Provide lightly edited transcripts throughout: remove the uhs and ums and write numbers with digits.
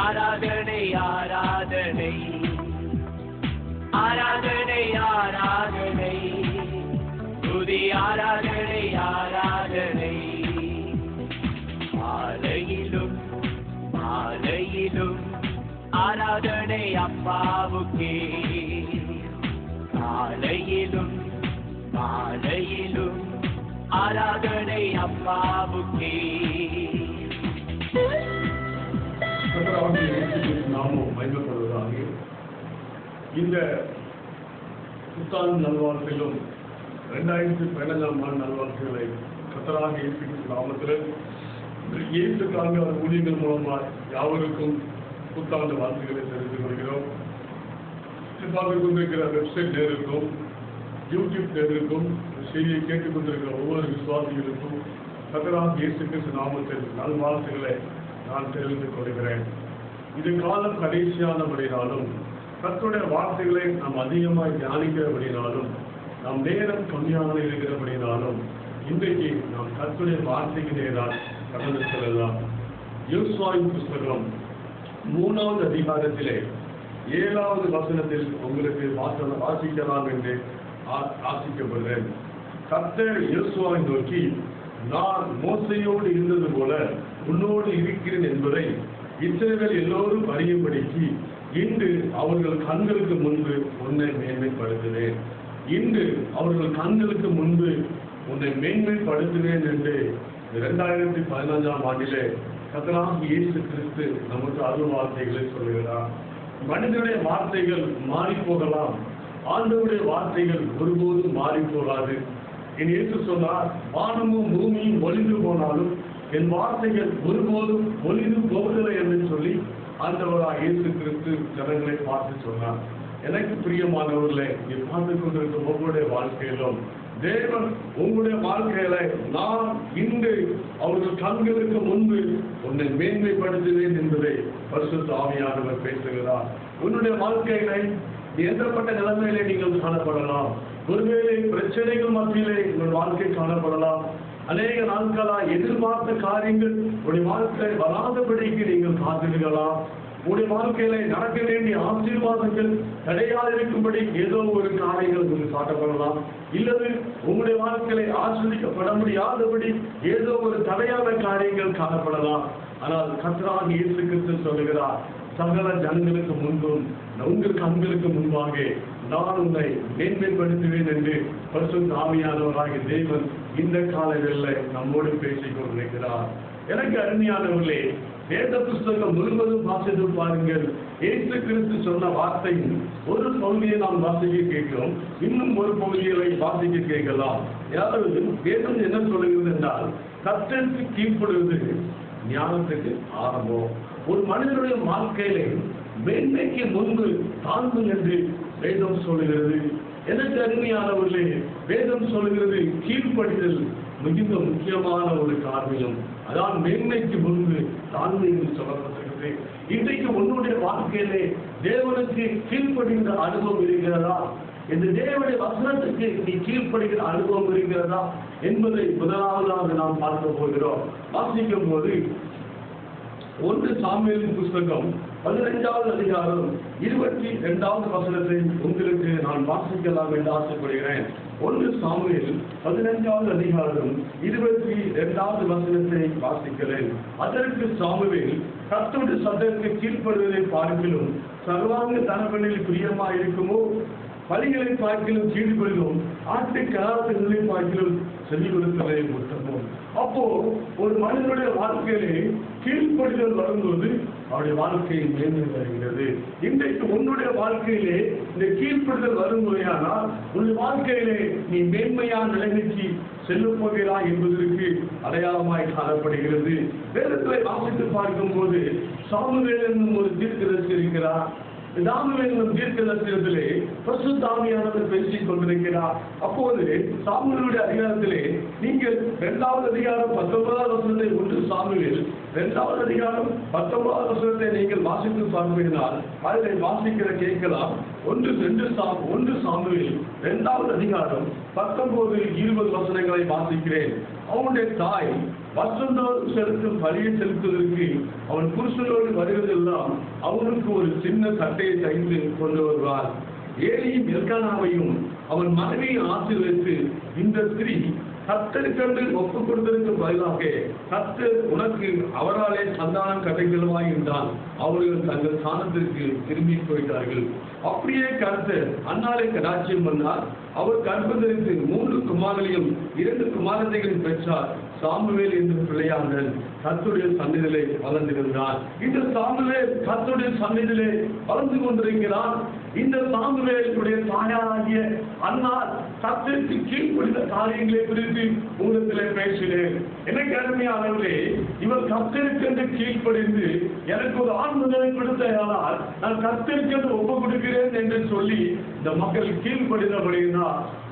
ஆராதனை ஆராதனை ஆராதனை ஆராதனை துதி ஆராதனை ஆராதனை மாலையிலும் மாலையிலும் ஆராதனை அப்பாவுக்கே மாலையிலும் மாலையிலும் ஆராதனை அப்பாவுக்கே. நாமும் மகிமைப்படுவதாக இந்த புத்தாண்டு நல்வாழ்க்கையிலும் 2015 ஆண்டு நல்வாழ்க்கைகளை கர்த்தராக இயேசு நாமத்தில் இயேசுக்காக ஊழியர்கள் மூலமாக யாவருக்கும் புத்தாண்டு வாழ்த்துக்களை தெரிவித்துக் கொள்கிறோம். பார்த்துக் கொண்டிருக்கிற வெப்சைட் நேருக்கும் யூடியூப் நேருக்கும் செய்தியை கேட்டுக் கொண்டிருக்கிற ஒவ்வொரு விசுவாசிகளுக்கும் கர்த்தராக இயேசு கிறிஸ்து நாமத்தில் நல்வாழ்த்துக்களை நான் தெரிவித்துக் கொள்கிறேன். இது காலம் கடைசியானபடினாலும் கர்த்தருடைய வார்த்தைகளை நாம் அதிகமாக தியானிக்கிறபடினாலும் நாம் நேரம் கம்மியாக இருக்கிறபடினாலும் இன்றைக்கு நாம் கர்த்தருடைய வார்த்தைக்கு நேரால் கடந்து செல்லலாம். யோசுவாவின் புஸ்தகம் 3வது அதிகாரத்திலே 7வது வசனத்தில் உங்களுக்கு வாசிக்கலாம் என்று ஆசிக்கப்படுகிறேன். கர்த்தர் யோசுவாவை நோக்கி, நான் மோசையோடு இருந்தது போல உன்னோடு இருக்கிறேன் என்பதை இஸ்ரவேல் எல்லோரும் அறியும்படிக்கு இன்று அவர்கள் கண்களுக்கு முன்பு உன்னை மேன்மைப்படுத்துவேன். இன்று அவர்கள் கண்களுக்கு முன்பு உன்னை மேன்மைப்படுத்துவேன் என்று 2015 ஆண்டிலே கர்த்தராகிய இயேசு கிறிஸ்து நமக்கு அருள் வார்த்தைகளை சொல்லுகிறார். மனிதனுடைய வார்த்தைகள் மாறி போகலாம், ஆண்டவருடைய வார்த்தைகள் ஒருபோதும் மாறி போகாது. என் இயேசு சொன்னார், வானமும் பூமியும் ஒளிந்து போனாலும் என் வார்த்தைகள் ஒருபோதும் ஒளிந்து போவதில்லை என்று சொல்லி ஆண்டவராக இயேசு கிறிஸ்து ஜனங்களை பார்த்து சொன்னார். எனக்கு பிரியமானவர்களே, நீ பார்த்துக் கொண்டிருக்கும் உங்களுடைய வாழ்க்கையிலும் தேவன் உங்களுடைய வாழ்க்கையில நான் இன்று அவர்கள் கண்களுக்கு முன்பு உன்னை மேன்மைப்படுத்துவேன் என்பதை பரிசுத்த ஆவியானவர் பேசுகிறார். உன்னுடைய வாழ்க்கையில எந்தப்பட்ட நிலைமையிலே நீங்கள் காணப்படலாம். ஒருவேளை பிரச்சனைகள் மத்தியிலே உங்கள் வாழ்க்கை காணப்படலாம். அநேக நாட்களா எதிர்பார்த்த காரியங்கள் உடைய வாழ்க்கை வராதபடிக்கு நீங்கள் காத்திருக்கலாம். உங்களுடைய வாழ்க்கையில நடக்க வேண்டிய ஆசீர்வாதங்கள் தடையாதிருக்கும்படி ஏதோ ஒரு காரியங்கள் உங்களுக்கு காட்டப்படலாம். இல்லது உங்களுடைய வாழ்க்கையில ஆஸ்வதிக்கப்பட முடியாதபடி ஏதோ ஒரு தடையான காரியங்கள் காணப்படலாம். ஆனால் கர்த்தராகிய இயேசு கிறிஸ்து சொல்லுகிறார், சகல ஜனங்களுக்கு முன்பும் உங்கள் கண்களுக்கு முன்பாக நான் உன்னை மேன்மைப்படுத்துவேன் என்று பரிசுத்த ஆவியானவராகிய தேவன் இந்த காலங்களில் நம்மோடு பேசிக் கொண்டிருக்கிறார். எனக்கு அருமையானவர்களே, வேத புஸ்தகம் முழுவதும் வாசித்து பாருங்கள். இயேசு கிறிஸ்து சொன்ன வார்த்தையின் ஒரு பகுதியை நாம் வாசிக்க கேட்கிறோம், இன்னும் ஒரு பகுதிகளை வாசிக்க கேட்கலாம். அதாவது வேதம் என்ன சொல்லுகிறது என்றால், கர்த்தருக்கு கீழ்ப்படுவது ஞானத்துக்கு ஆரம்பம். ஒரு மனிதனுடைய வாழ்க்கையிலே மேன்மைக்கு முன்பு தாழ்வு என்று வேதம் சொல்லுகிறது. எனக்கு அருமையானவர்களே, வேதம் சொல்லுகிறது கீழ்ப்படிதல் மிகுந்த முக்கியமான ஒரு காரியம். அதான் மேன்மைக்கு முன்பு தாழ்மையில் சொல்லப்பட்டிருக்கிறது. இன்றைக்கு உன்னுடைய வாழ்க்கையிலே தேவனுக்கு கீழ்ப்படுகின்ற அனுபவம் இருக்கிறதா? இந்த தேவனுடைய வசனத்துக்கு நீ கீழ்ப்படுகிற அனுபவம் இருக்கிறதா என்பதை முதலாவதாக நாம் பார்க்க போகிறோம். வாசிக்கும் போது 1 சாமுவேல் புஸ்தகம் 15வது அதிகாரம் 22வது வசனத்தை உங்களுக்கு நான் வாசிக்கலாம் என்று ஆசைப்படுகிறேன். 1 சாமுவேல் 15வது அதிகாரம் 22வது வசனத்தை வாசிக்கிறேன். அதற்கு சாமுவேல், கர்த்தருடைய சத்தத்திற்கு கீழ்ப்படுவதை பார்க்கிலும் சர்வாங்க தனப்பணியில் பிரியமாக இருக்குமோ, பலிகளை பார்க்கிலும் கீழ்ப்படுகிறோம், ஆட்டு கலாச்சாரங்களை பார்க்கிலும் செவி கொடுத்தலை உத்தமோ. அப்போ ஒரு மனிதனுடைய வாழ்க்கையிலே கீழ்ப்படுதல் வரும்போது அவருடைய வாழ்க்கையை மேன்மை வருகிறது. இன்றைக்கு உன்னுடைய வாழ்க்கையிலே இந்த கீழ்ப்படுதல் வரும்போதானால் உன்னுடைய வாழ்க்கையிலே நீ மேன்மையான நிலைமைக்கு செல்லும் போகிறாய் என்பதற்கு அடையாளமாய் காணப்படுகிறது. வேதத்தை வாசித்து பார்க்கும் போது சாமுவேல் என்னும் ஒரு தீர்க்கதரிசி இருக்கிறார். சாமுவேல் தீர்க்கதரிசனத்திலே பரிசுத்த ஆவியானவர் பேசிக் கொண்டிருக்கிறார். அப்போது சாமுவேலுடைய அதிகாரத்திலே நீங்கள் 2வது அதிகாரம் 19வது வசனத்தை 1 சாமுவேல் 2வது அதிகாரம் 19வது வசனத்தை நீங்கள் வாசித்து பார்ப்பீர்கள். அதை வாசிக்கிற கேட்கலாம். 1 சாமுவேல் 2வது அதிகாரம் 19-20 வசனங்களை வாசிக்கிறேன். அவனுடைய தாய் வருஷந்தோறும் செலுத்தும் பலியை செலுத்துவதற்கு அவன் புருஷனோடு வருவதெல்லாம் அவனுக்கு ஒரு சின்ன சட்டையை தைத்து கொண்டு வருவார். ஏலியும் எல்கானாவையும் அவன் மனைவியை ஆசீர்வதித்து, இந்த ஸ்திரீ கர்த்தருக்கென்று ஒப்பு கொடுத்ததற்கு பதிலாக கர்த்தர் உனக்கு அவராலே சந்தானம் கிடைக்கிறவாய் என்றான். அவர்கள் தங்கள் ஸ்தானத்திற்கு திரும்பி போயிட்டார்கள். அப்படியே கர்த்தர் அன்னாரை கடாட்சியம் பண்ணார். அவர் கர்ப்பதற்கு 3 குமாரர்களையும் 2 குமாரத்தையும் பெற்றார். சாமுவேல் என்ற பிள்ளையாளன் கர்த்தருடைய சந்நிதியிலே வளர்ந்திருந்தான். இந்த சாமுவேல் கர்த்தருடைய சந்நிதியிலே வளர்ந்து கொண்டிருக்கிறான். இந்த சாமுவேலுடைய தாயாராகிய அன்னார் கர்த்தருக்கு கீழ்ப்படிந்த காரியங்களை குறித்து உங்களிடத்திலே பேசினேன். எனக்கு அருமையானவர்களே, இவர் கர்த்தருக்கென்று கீழ்ப்படிந்து எனக்கு ஒரு ஆண்மகனை கொடுத்தால் நான் கர்த்தருக்கென்று ஒப்பு கொடுக்கிறேன் என்று சொல்லி இந்த மக்கள் கீழ்ப்படிந்தபடினா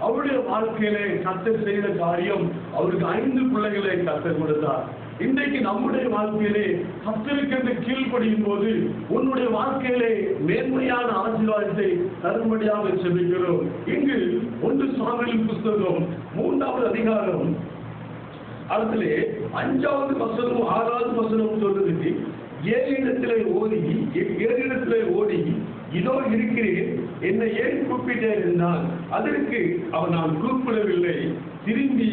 அவருடைய வாழ்க்கையிலே கர்த்தர் செய்த காரியம், அவருக்கு 5 பிள்ளைகளை கர்த்தர் கொடுத்தார். இன்றைக்கு நம்முடைய வாழ்க்கையிலே கர்த்தருக்கென்று கீழ்ப்படியும் போது உன்னுடைய வாழ்க்கையிலே மேன்மையான ஆசீர்வாதத்தை தரும்படியாக செபிக்கிறோம். இங்கு 1 சாமுவேல் புத்தகம் 3வது அதிகாரம் அதிலே 5வது வசனம் 6வது வசனம் சொல்லுது, 7 இடத்திலே ஓடி இதோ இருக்கிறேன், என்னை ஏன் கூப்பிட்டேன் என்றான். அதற்கு அவன், நான் கூப்பிடவில்லை, திரும்பி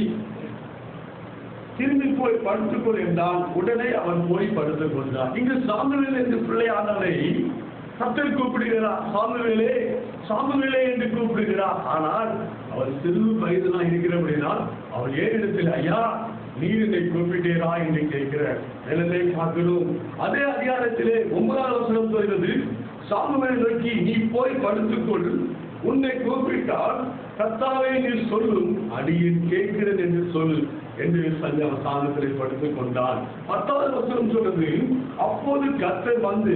போய் படுத்துக்கொள் என்றான். உடனே அவன் போய் படுத்துக் கொண்டான். இங்கு சாமுவேல் என்று பிள்ளையானவனை கர்த்தர் கூப்பிடுகிறார். சாமுவேலே சாமுவேலே என்று கூப்பிடுகிறார். ஆனால் அவன் சிறு வயதுதான் இருக்கிறபடினால் அவன் 7 இடத்தில், ஐயா நீர் என்னை கூப்பிட்டீரா என்று கேட்கிற நிலையை பார்க்கிறோம். அதே அதிகாரத்திலே 9வது வசனம் சொல்கிறது, சாமுவேல் நோக்கி, நீ போய் படுத்துக்கொள், உன்னை கூப்பிட்டால் கர்த்தாவே நீர் சொல்லும், அடியேன் கேட்கிறேன் என்று சொல் என்று சாதனத்திலே படுத்துக் கொண்டான். 10வது வசனம் சொல்றது, அப்போது கர்த்தர் வந்து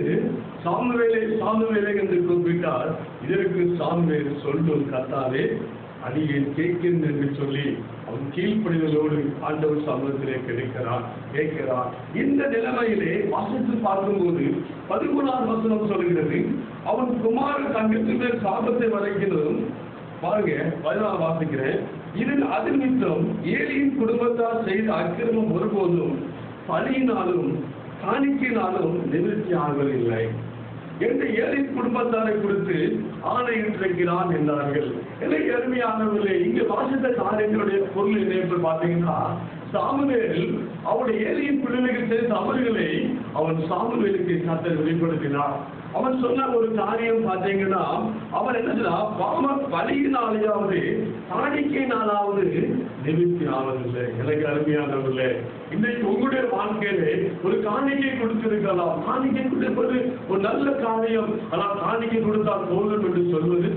சாமுவேலே சாமுவேலே என்று கூப்பிட்டார். இதற்கு சாமுவேல் சொல்லும், கர்த்தாவே அடியேன் கேட்கிறேன் என்று சொல்லி அவன் கீழ்ப்படிதலோடு ஆண்டவர் சமூகத்திலே கேட்கிறான். இந்த நிலைமையிலே வாசித்து பார்க்கும்போது 13வது வசனம் சொல்கிறது, அவன் குமாரன் தங்கத்தின் மேல் சாபத்தை வரைக்கிறதும் பாருங்க. 14 வாசிக்கிறேன், இதில் அது நிமித்தம் ஏலியின் குடும்பத்தார் செய்த அக்கிரமம் ஒருபோதும் பலியினாலும் காணிக்கையினாலும் நிவர்த்தி ஆகவில்லை என்று ஏலியின் குடும்பத்தாரை குறித்து ஆணையிட்டிருக்கிறான் என்றார்கள். எனக்கு அருமையானவர்களே, இங்கு வாசித்த காரியங்களுடைய பொருள் என்ன என்று பார்த்தீங்கன்னா, சாமுவேல் அவருடைய ஏலியின் பிள்ளைகள் செய்த தவறுகளை அவன் சாமுவேலுக்கு கர்த்தர் வெளிப்படுத்தினார். அவன் சொன்ன ஒரு காரியம் பார்த்தீங்கன்னா, அவன் என்ன பாவ பலியினாலேயாவது காணிக்கையினாலாவது நிவர்த்தி ஆவதில்லை. எனக்கு அருமையானவர்களே, இன்றைக்கு உங்களுடைய வாழ்க்கையிலே ஒரு காணிக்கை கொடுத்திருக்கலாம். காணிக்கை கொடுப்பது ஒரு நல்ல காரியம். ஆனால் காணிக்கை கொடுத்தால் போதும் என்று சொல்வது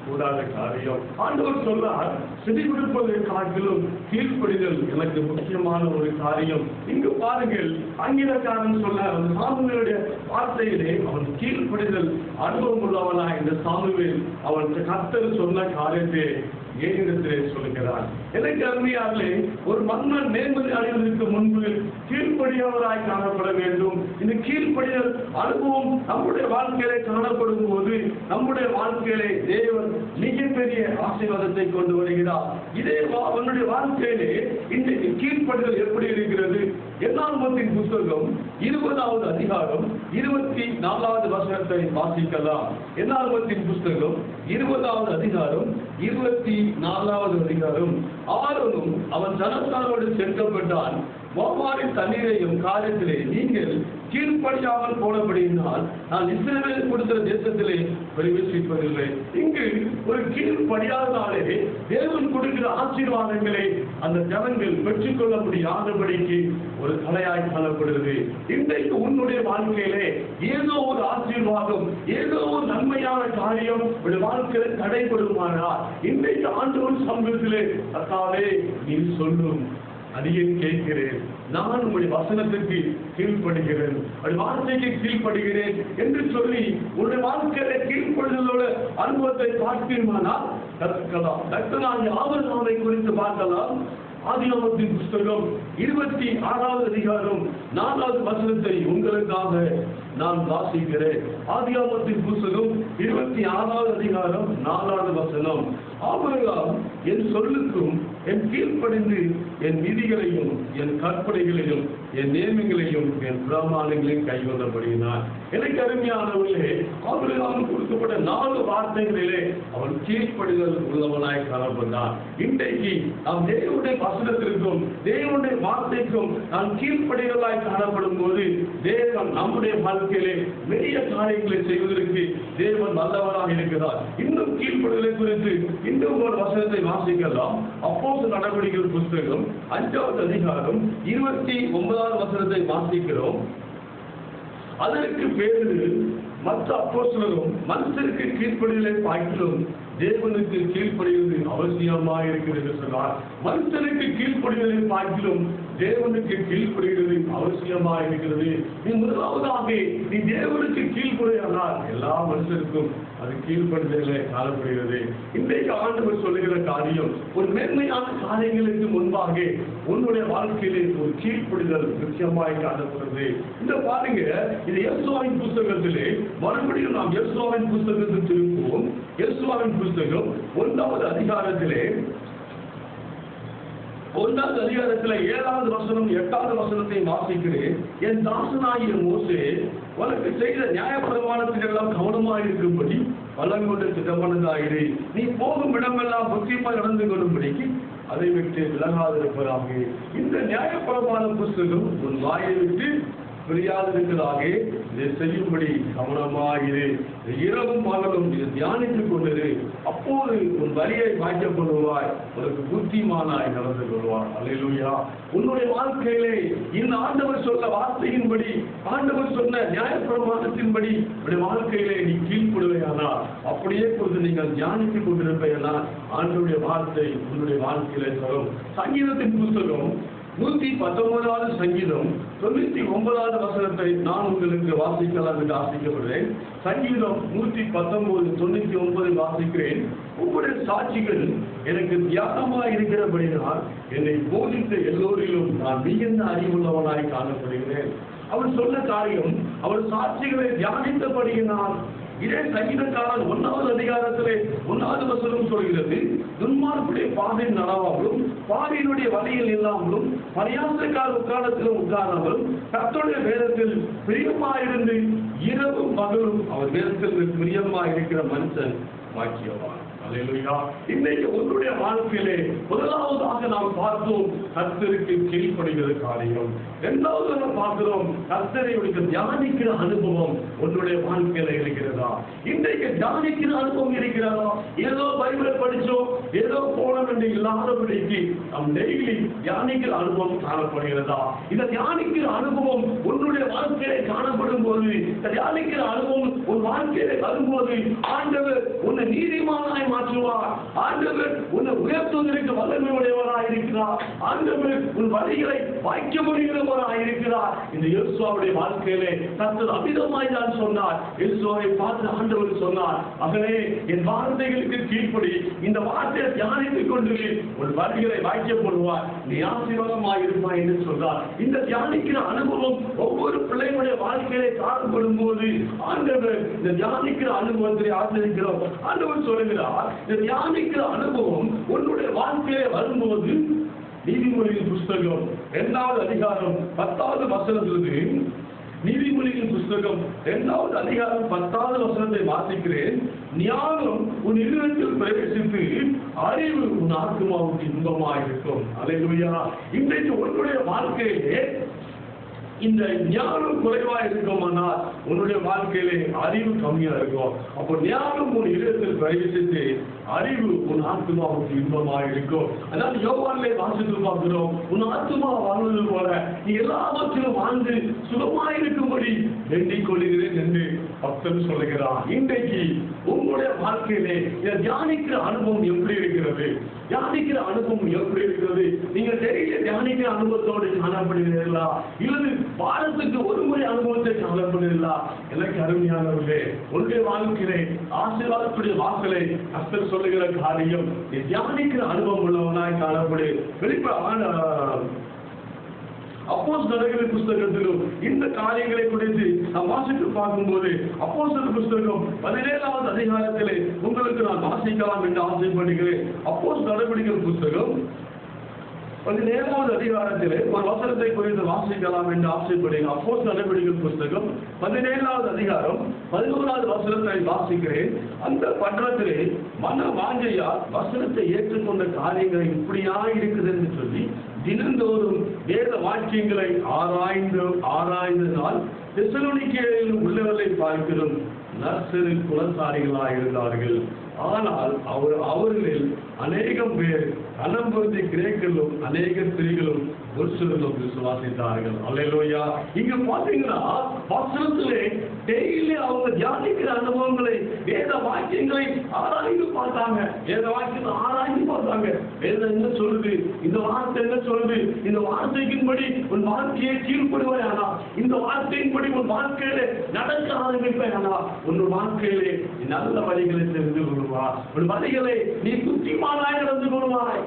கூடாத காரியம். ஆண்டவர் சொன்னார், செடி கொடுப்பதை காட்டிலும் கீழ்ப்படிதல் எனக்கு முக்கியமான ஒரு காரியம். இங்கு பாருங்கள், ஆங்கிலக்காரன் சொன்னார், சாமுவேலுடைய வார்த்தையிலே அவன் கீழ்ப்படிதல் அனுபவம் உள்ளவனா இந்த சாமுவேல் அவன் கர்த்தர் சொன்ன காரியத்தை ஏனிடத்திலே சொல்லுகிறார். எனக்கு அருமையார்களே, ஒரு மன்னன் நேர்மதி அடைவதற்கு முன்பு கீழ்ப்படியவராய் காணப்பட வேண்டும். இந்த கீழ்ப்படிதல் அனுபவம் நம்முடைய வாழ்க்கையிலே காணப்படும் போது நம்முடைய வாழ்க்கையிலே தேவன் மிகப்பெரிய ஆசீர்வாதத்தை கொண்டு வருகிறார். இதே அவனுடைய வாழ்க்கையிலே இன்றைக்கு கீழ்ப்படிதல் எப்படி இருக்கிறது? என்னாகமத்தின் புத்தகம் 20வது அதிகாரம் 24வது வசனத்தை வாசிக்கலாம். என்னாகமத்தின் புத்தகம் 20வது அதிகாரம் 24வது அதிகாரம். ஆரோனும் அவன் ஜனத்தாரோடு சேர்க்கப்பட்டான். மோவாபின் தண்ணீரையும் காரியத்திலே நீங்கள் கீழ்ப்படியாமல் போனபடியினால் நான் இஸ்ரவேலுக்கு கொடுத்த தேசத்திலே பிரவேசிப்பதில்லை. இங்கு ஒரு கீழ்ப்படியாதனாலே தேவன் கொடுக்கிற ஆசீர்வாதங்களை அந்த ஜனங்கள் பெற்றுக்கொள்ள முடியாதபடிக்கு ஒரு கலையாய் காணப்படுகிறது. இன்றைக்கு உன்னுடைய வாழ்க்கையிலே ஏதோ ஒரு ஆசீர்வாதம், ஏதோ ஒரு நன்மையான காரியம் ஒரு வாழ்க்கையில தடைபடுமானால் இன்றைக்கு ஆண்டவர் சமூகத்திலே கர்த்தாவே நீ சொல்லும், அடியேன் கேட்கிறேன், நான் உங்களுடைய வசனத்திற்கு கீழ்ப்படுகிறேன், வார்த்தைக்கு கீழ்ப்படுகிறேன் என்று சொல்லி உங்களுடைய வாழ்க்கையில கீழ்ப்படுதலோட அனுபவத்தை பார்ப்பீர்களானால் கற்கலாம். டாக்டர் ஆபிரகாமை குறித்து பார்க்கலாம். ஆதியாகமத்தின் புத்தகம் 26வது அதிகாரம் 4வது வசனத்தை உங்களுக்காக நான் வாசிக்கிறேன். ஆதியாகமத்தின் புத்தகம் 26வது அதிகாரம் 4வது வசனம். ஆபிரகாம் என் சொல்லுக்கும் என் கீழ்ப்படிந்து என் விதிகளையும் என் கற்பனைகளையும் என் நியமங்களையும் என் பிரமாணங்களையும் கைகொண்டபடியினார். எனக்கு அருமையானவர்களே, ஆபிரகாம் கொடுக்கப்பட்ட 4 வார்த்தைகளிலே அவன் கீழ்ப்படிதல் உள்ளவனாய் காணப்பட்டான். இன்றைக்கு நாம் தேவனுடைய வசனத்திற்கும் தேவனுடைய வார்த்தைக்கும் நாம் கீழ்ப்படிதலாய் காணப்படும் போது தேவன் நம்முடைய வாழ்க்கையிலே பெரிய காரியங்களை செய்வதற்கு தேவன் நல்லவராக இருக்கிறார். இன்னும் கீழ்ப்படிதலை குறித்து இன்னும் ஒரு வசனத்தை வாசிக்கலாம். அப்போஸ்தலர் நடவடிக்கைகள் புத்தகம் 5வது அதிகாரம் 29வது வசனத்தை வாசிக்கிறோம். அதற்கு பேதுரு மற்ற அப்போஸ்தலரும் மனுஷருக்கு கீழ்ப்படிதலை பார்க்கிறோம், தேவனுக்கு கீழ்ப்படிவது அவசியமாக இருக்கிறது சொன்னார். மனுஷனுக்கு கீழ்ப்படிதலை பார்க்கிறோம், தேவனுக்கு கீழ்ப்படுகிறது அவசியமாக இருக்கிறது. நீ முதலாவதாக நீ தேவனுக்கு கீழ்ப்படியானால் எல்லா மனுஷருக்கும் அது கீழ்ப்படுதலே காணப்படுகிறது. இன்றைக்கு ஆண்டவர் சொல்லுகிற காரியம், ஒரு மேன்மையான காரியங்களுக்கு முன்பாக உன்னுடைய வாழ்க்கையிலே ஒரு கீழ்ப்படிதல் முக்கியமாய் காணப்படுகிறது. இந்த பாருங்க, இது யோசுவாவின் புத்தகத்திலே மறுபடியும் நாம் யோசுவாவின் புத்தகத்தில் திரும்புவோம். யோசுவாவின் புத்தகம் 1வது அதிகாரத்திலே 1வது அதிகாரத்தில் 7வது வசனம் 8வது வசனத்தை வாசிக்கிறேன். என் தாசனாகிய மோசே உனக்கு செய்த நியாயப்பிரமாணத்தில் எல்லாம் கவனமாக இருக்கும்படி பலங்கொண்டு திட்டமானதாயிரு. நீ போகும் இடமெல்லாம் புத்தியமாய் நடந்து கொள்ளும்படிக்கு அதை விட்டு விலகாதிருப்பதாக. இந்த நியாயப்பிரமாண புஸ்தகம் உன் வாயை விட்டு பிரியாதிருக்கிறதாக இதை செய்யும்படி கவனமாயிரு. இரவும் பகலும் இதை தியானித்துக் கொண்டிரு. அப்போது உன் வழியை வாய்க்கப் கொள்வாய், உனக்கு புத்திமானாய் நடந்து கொள்வாய். அல்லேலூயா. உன்னுடைய வாழ்க்கையிலே இந்த ஆண்டவர் சொன்ன வார்த்தையின்படி, ஆண்டவர் சொன்ன நியாயப்பிரமாணத்தின்படி உன்னுடைய வாழ்க்கையிலே நீ கீழ்ப்படுவையானால், அப்படியே குறித்து நீங்கள் தியானித்துக் கொண்டிருப்பையானால் ஆண்டவருடைய வார்த்தை உன்னுடைய வாழ்க்கையிலே தரும். சங்கீதத்தின் புத்தகம் 119வது சங்கீதம் 99வது வசனத்தை நான் உங்களுக்கு வாசிக்கலாம் என்று ஆசைக்கப்படுகிறேன். சங்கீதம் 119 99 வாசிக்கிறேன். உங்களுடைய சாட்சிகள் எனக்கு தியானமாய் இருக்கிறபடினால் என்னை போதித்த எல்லோரிலும் நான் மிகுந்த அறிவுள்ளவனாய் காணப்படுகிறேன். அவர் சொன்ன காரியம், அவர் சாட்சிகளை தியானித்தபடியினால். இதே சங்கீதக்காரன் 1வது அதிகாரத்திலே 1வது வசனம் சொல்கிறது, துன்மார்க்குடைய பாதையில் நடவாமலும் பாதையினுடைய வழியில் இல்லாமலும் பரியாசக்கார உட்காரத்திலும் உட்காராமலும் கர்த்தருடைய வேதத்தில் பிரியமாயிருந்து இரவும் பகலும் அவர் வேதத்தில் பிரியமாயிருக்கிற மனுஷன் பாக்கியவான். அல்லேலூயா. இன்னைக்கு உன்னுடைய வாழ்க்கையிலே முதலாவதாக நாம் பார்த்தோம் கர்த்தருக்கு கீழ்ப்படுகிற காரியம். இரண்டாவது நாம் பார்க்கிறோம் கர்த்தரை தியானிக்கிற அனுபவம் உன்னுடைய வாழ்க்கையில இருக்கிறதா? இன்றைக்கு தியானிக்கிற அனுபவம் இருக்கிறதா? ஏதோ பைபிளை படிச்சோம், ஏதோ போனோம் என்று இல்லாதபடிக்கு நம் டெய்லி தியானிக்கிற அனுபவம் காணப்படுகிறதா? இந்த தியானிக்கிற அனுபவம் உன்னுடைய வாழ்க்கையிலே காணப்படும் போது, தியானிக்கிற அனுபவம் உன் வாழ்க்கையிலே வரும்போது ஆண்டவர் உன்னை நீதிமானாய் மாற்றுவார். ஆண்டவர் உன்னை உயர்த்துவதற்கு வல்லமை உடையவராய் இருக்கிறார். ஆண்டவர் உன் வழிகளை வாய்க்க முடிகிறவராய் இருக்கிறார். இந்த யோசுவாவுடைய வாழ்க்கையிலே கர்த்தர் அமிதமாய் தான் சொன்னார். யோசுவாவை பார்த்து ஆண்டவர் சொன்னார், மகனே என் வார்த்தைகளுக்கு கீழ்ப்படி இந்த வார்த்தையை தியானித்துக் கொண்டு உன் வழிகளை வாய்க்க போடுவார், நீ ஆசீர்வாதமாய் இருப்பாய் என்று சொன்னார். இந்த தியானிக்கிற அனுபவம் ஒவ்வொரு பிள்ளைகளுடைய வாழ்க்கையிலே காணப்படும் போது ஆண்டவர் இந்த தியானிக்கிற அனுபவத்தை ஆசிரிக்கிறோம். ஆண்டவர் சொல்லுகிறார், இந்த தியானிக்கிற அனுபவம் உன்னுடைய வாழ்க்கையிலே வரும்போது நீதிமொழியின் புஸ்தகம் 2வது அதிகாரம் 10வது வசனத்திலிருந்து, நீதிமொழியின் புஸ்தகம் 2வது அதிகாரம் 10வது வசனத்தை வாசிக்கிறேன். ஞானம் உன் இதயத்தில் பிரவேசித்து அறிவு உன் ஆத்மாவுக்கு இன்பமாயிருக்கும். அல்லேலூயா. இன்றைக்கு உன்னுடைய வாழ்க்கையிலே இந்த ஞானம் குறைவா இருக்குமானால் உன்னுடைய வாழ்க்கையிலே அறிவு கம்மியா இருக்கும். அப்போ ஞானம் உன் இதயத்தில் பிரவேசித்து அறிவு உன் ஆத்மாவுக்கு இன்பமாக இருக்கும். அதாவது யோவானிலே வாசித்து பார்க்கிறோம், உன் ஆத்மா வாழ்வது போல நீ எல்லாவற்றிலும் வாழ்ந்து சுகமாயிருக்கும்படி வேண்டிக் கொள்கிறேன் என்று பக்தன் சொல்லுகிறார். இன்றைக்கு உங்களுடைய வாழ்க்கையிலே தியானிக்கிற அனுபவம் எப்படி இருக்கிறது? தியானிக்கிற அனுபவம் எப்படி இருக்கிறது? நீங்கள் தெரியல தியானிக்கிற அனுபவத்தோடு காணப்படுகிறீர்களா, இல்லது வாரத்துக்கு ஒரு முறை அனுபவத்தை காணப்படுகிறீர்களா? எனக்கு அருமையானவர்களே, உங்களுடைய வாழ்க்கையிலே ஆசீர்வாதக்கூடிய வாக்களை கர்த்தர் சொல்லுகிற காரியம் தியானிக்கிற அனுபவம் உள்ளவனாய் காணப்படு. அப்போஸ்தலர்கள் புஸ்தகத்திலும் இந்த காரியங்களை குறித்து நாம் வாசித்து பார்க்கும்போது அப்போஸ்தலர் புஸ்தகம் 17வது அதிகாரத்திலே உங்களுக்கு நான் வாசிக்கலாம் என்று ஆசைப்படுகிறேன். அப்போஸ்தலர் நடவடிக்கைகள் புஸ்தகம் 17வது அதிகாரத்திலே ஒரு வசனத்தை குறித்து வாசிக்கலாம் என்று ஆசைப்படுகிறேன். அப்போஸ்தலர் நடவடிக்கைகள் புஸ்தகம் 17வது அதிகாரம் 11வது வசனத்தை வாசிக்கிறேன். அந்த பட்டணத்திலே மன வாஞ்சையால் வசனத்தை ஏற்றுக்கொண்ட காரியங்கள் இப்படியா இருக்குது என்று சொல்லி தினந்தோறும் வேத வாக்கியங்களை ஆராய்ந்ததால் தெசலோனிக்கேயில் உள்ளவர்களை பார்க்கிறோம் நற்செரு குலசாரிகளாக இருந்தார்கள். ஆனால் அவர்களில் அநேகம் பேர் கனம் பொருந்தி கிரேக்கர்களும் அநேக ஸ்திரீகளும் புருஷர்களும் விசுவாசித்தார்கள். அல்லேலூயா. இங்க பாத்தீங்கன்னா வசனத்திலே டெய்லி அவங்க தியானிக்கிற அனுபவங்களை வேத வாக்கியங்களை ஆராய்ந்து பார்த்தாங்க. வேத வாக்கியத்தை ஆராய்ந்து பார்த்தாங்க. வேதம் என்ன சொல்லுது, இந்த வார்த்தை என்ன சொல்லுது, இந்த வார்த்தையின்படி உன் வாழ்க்கையை கீழ்ப்படுவாயானா, இந்த வார்த்தையின்படி உன் வாழ்க்கையிலே நடக்க ஆரம்பிப்பாயானா, உன் வாழ்க்கையிலே நல்ல வழிகளை தெரிந்து கொள்வாய். உன் வழிகளை நீ புத்திமானாய் நடந்து கொள்வாய்.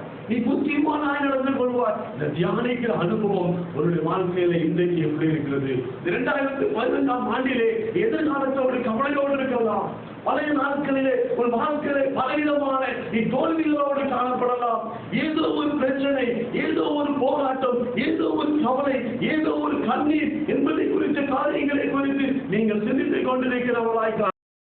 இந்த தியானிக்கிற அனுபவம் உன்னுடைய வாழ்க்கையில இன்றைக்கு எப்படி இருக்கிறது? 2015ஆம் ஆண்டிலே எதிர்காலத்தோடு கவலையோடு இருக்கலாம். பழைய நாட்களிலே ஒரு வாழ்க்கையிலே பலவிதமான நீ தோல்விகளோடு காணப்படலாம். ஏதோ ஒரு பிரச்சனை, ஏதோ ஒரு போராட்டம், ஏதோ ஒரு கவலை, ஏதோ ஒரு கண்ணீர் என்பதை குறித்த காரியங்களை குறித்து நீங்கள் சிந்தித்துக் கொண்டிருக்கிறவர்களாய்